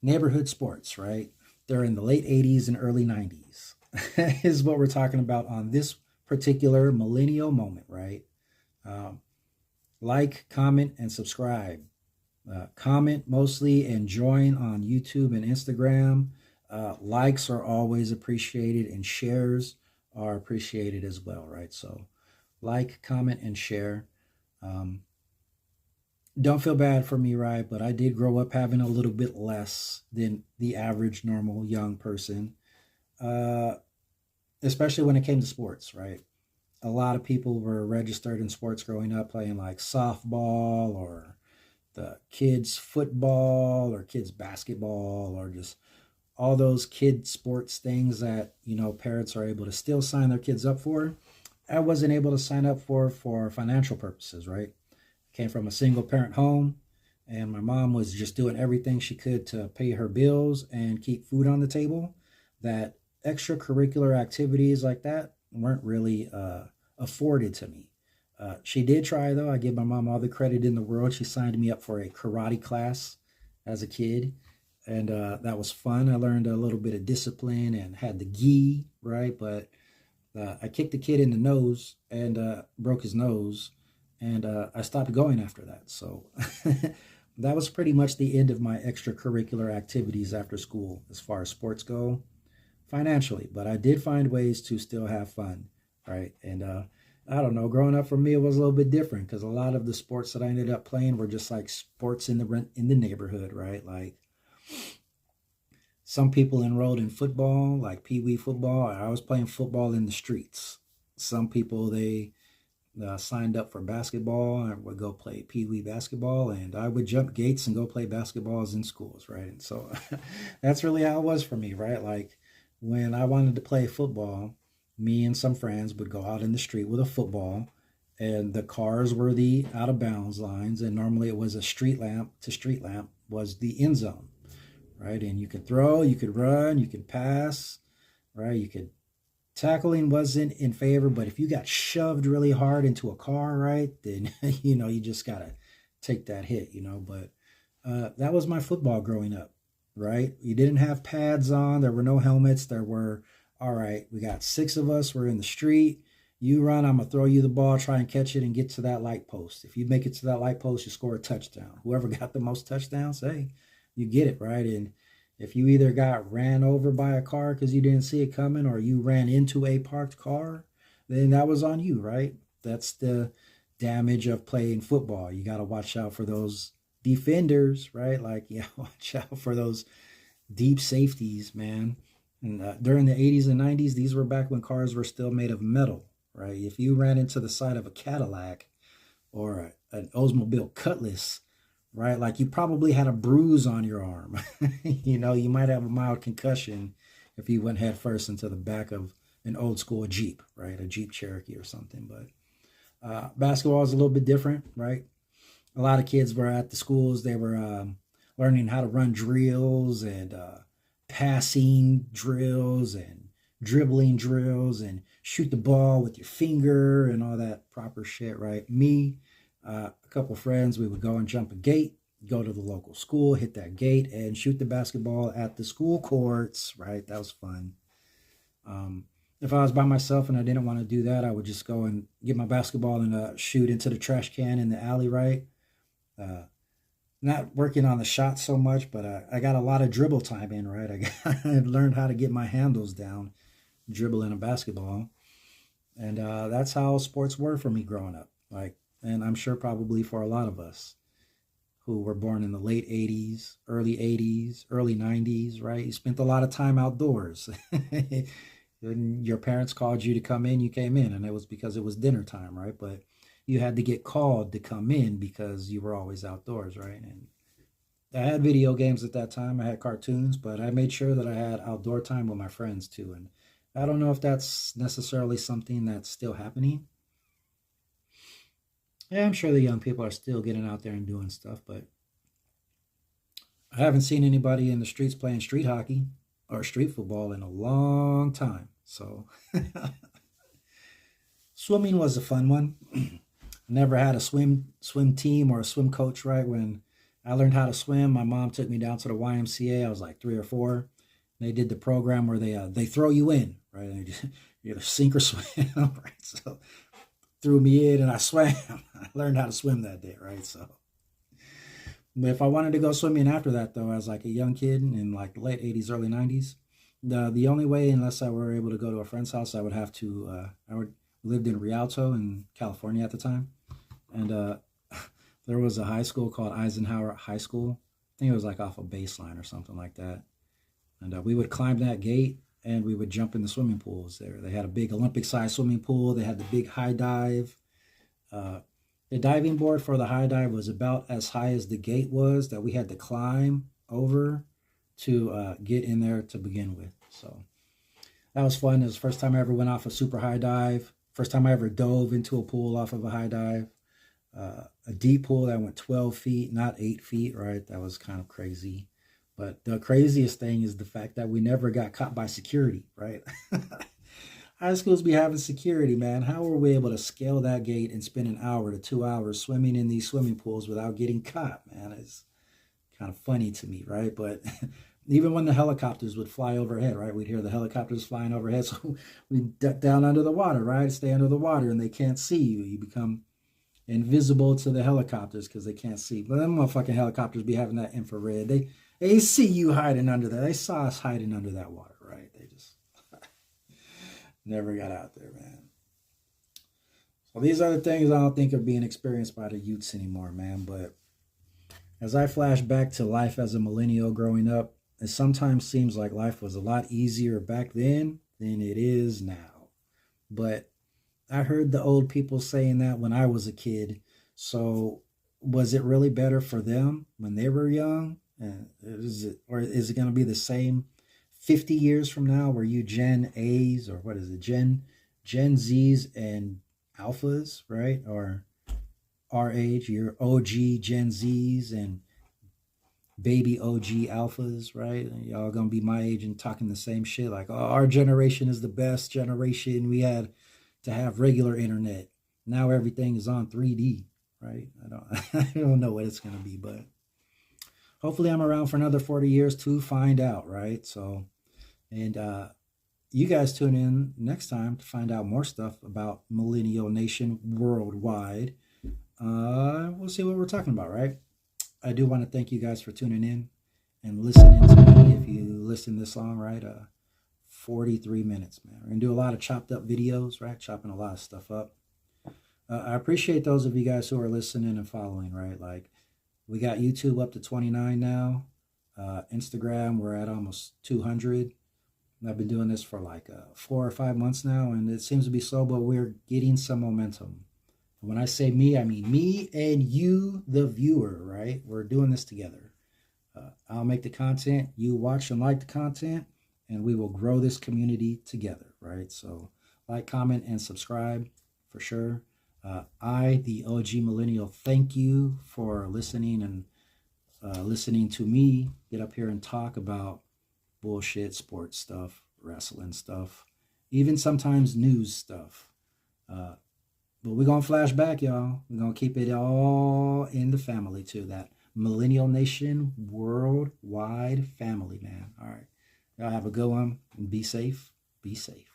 neighborhood sports, right? They're in the late 80s and early 90s. Is what we're talking about on this particular millennial moment, right? Um, like, comment, and subscribe. Comment mostly and join on YouTube and Instagram. Likes are always appreciated and shares are appreciated as well, right? So, like, comment, and share. Um, don't feel bad for me, right? But I did grow up having a little bit less than the average normal young person, uh, especially when it came to sports, right? A lot of people were registered in sports growing up, playing like softball or the kids football or kids basketball or just all those kid sports things that parents are able to still sign their kids up for. I wasn't able to sign up for financial purposes, right? I came from a single parent home, and my mom was just doing everything she could to pay her bills and keep food on the table. That extracurricular activities like that weren't really afforded to me. She did try, though. I give my mom all the credit in the world. She signed me up for a karate class as a kid, and that was fun. I learned a little bit of discipline and had the gi, right? But I kicked the kid in the nose and broke his nose, and I stopped going after that. So that was pretty much the end of my extracurricular activities after school as far as sports go financially. But I did find ways to still have fun, right? And I don't know, growing up for me, it was a little bit different because a lot of the sports that I ended up playing were just like sports in the neighborhood, right? Like some people enrolled in football, like pee wee football. I was playing football in the streets. Some people they signed up for basketball and would go play pee wee basketball, and I would jump gates and go play basketballs in schools, right? And so that's really how it was for me, right? Like when I wanted to play football, me and some friends would go out in the street with a football, and the cars were the out of bounds lines, and normally it was a street lamp to street lamp was the end zone, right? And you could throw, you could run, you could pass, right? You could tackling wasn't in favor, but if you got shoved really hard into a car, right, then you just gotta take that hit, But that was my football growing up, right? You didn't have pads on, there were no helmets, there were all right, we got six of us, we're in the street. You run, I'm gonna throw you the ball, try and catch it and get to that light post. If you make it to that light post, you score a touchdown. Whoever got the most touchdowns, hey, you get it, right? And if you either got ran over by a car because you didn't see it coming or you ran into a parked car, then that was on you, right? That's the damage of playing football. You got to watch out for those defenders, right? Like, yeah, watch out for those deep safeties, man. And during the 80s and 90s, these were back when cars were still made of metal, right? If you ran into the side of a Cadillac or an Oldsmobile Cutlass, right? Like you probably had a bruise on your arm. You might have a mild concussion if you went head first into the back of an old school Jeep, right? A Jeep Cherokee or something. But basketball is a little bit different, right? A lot of kids were at the schools, they were learning how to run drills and passing drills and dribbling drills and shoot the ball with your finger and all that proper shit, right? Me, a couple friends, we would go and jump a gate, go to the local school, hit that gate, and shoot the basketball at the school courts, right? That was fun. If I was by myself and I didn't want to do that, I would just go and get my basketball and shoot into the trash can in the alley, right? Uh, Not working on the shot so much, but I got a lot of dribble time in, right? I learned how to get my handles down dribbling a basketball. And that's how sports were for me growing up. Like, and I'm sure probably for a lot of us who were born in the late 80s, early 80s, early 90s, right? You spent a lot of time outdoors. When your parents called you to come in, you came in, and it was because it was dinner time, right? But you had to get called to come in because you were always outdoors, right? And I had video games at that time. I had cartoons, but I made sure that I had outdoor time with my friends too. And I don't know if that's necessarily something that's still happening. Yeah, I'm sure the young people are still getting out there and doing stuff, but I haven't seen anybody in the streets playing street hockey or street football in a long time. So swimming was a fun one. Never had a swim team or a swim coach, right? When I learned how to swim. My mom took me down to the YMCA. I was like 3 or 4. They did the program where they throw you in, right? And you either sink or swim, right? So threw me in and I swam. I learned how to swim that day, right? So, but if I wanted to go swimming after that, though, as like a young kid in like the late '80s, early '90s, the only way, unless I were able to go to a friend's house, I would have to. I would lived in Rialto in California at the time, and there was a high school called Eisenhower High School. I think it was like off a baseline or something like that. And we would climb that gate and we would jump in the swimming pools there. They had a big Olympic-sized swimming pool. They had the big high dive. Uh, the diving board for the high dive was about as high as the gate was that we had to climb over to get in there to begin with. So that was fun. It was the first time I ever went off a super high dive. First time I ever dove into a pool off of a high dive. A deep pool that went 12 feet, not 8 feet, right? That was kind of crazy. But the craziest thing is the fact that we never got caught by security, right? High schools be having security, man. How were we able to scale that gate and spend an hour to 2 hours swimming in these swimming pools without getting caught, man? It's kind of funny to me, right? But even when the helicopters would fly overhead, right? We'd hear the helicopters flying overhead. So we duck down under the water, right? Stay under the water and they can't see you. You become invisible to the helicopters because they can't see. But them motherfucking helicopters be having that infrared. They see you hiding under there. They saw us hiding under that water, right? They just never got out there, man. So these are the things I don't think are being experienced by the youths anymore, man. But as I flash back to life as a millennial growing up, it sometimes seems like life was a lot easier back then than it is now. But I heard the old people saying that when I was a kid. So was it really better for them when they were young? Or is it going to be the same 50 years from now where you Gen A's or what is it, Gen Z's and Alphas, right? Or our age, your OG Gen Z's and baby OG Alphas, right? And y'all gonna be my age and talking the same shit like, oh, our generation is the best generation. We had to have regular internet. Now everything is on 3D, right? I don't know what it's gonna be, but hopefully I'm around for another 40 years to find out, right? So, and you guys tune in next time to find out more stuff about Millennial Nation worldwide. We'll see what we're talking about, right? I do want to thank you guys for tuning in and listening to me. If you listen this long, right? 43 minutes, man. We're going to do a lot of chopped up videos, right? Chopping a lot of stuff up. I appreciate those of you guys who are listening and following, right? Like, we got YouTube up to 29 now. Instagram, we're at almost 200. I've been doing this for like 4 or 5 months now, and it seems to be slow, but we're getting some momentum. When I say me, I mean me and you, the viewer, right? We're doing this together. I'll make the content, you watch and like the content, and we will grow this community together, right? So like, comment, and subscribe for sure. I, the OG Millennial, thank you for listening and listening to me get up here and talk about bullshit sports stuff, wrestling stuff, even sometimes news stuff. But we're going to flash back, y'all. We're going to keep it all in the family, too. That Millennial Nation worldwide family, man. All right. Y'all have a good one and be safe. Be safe.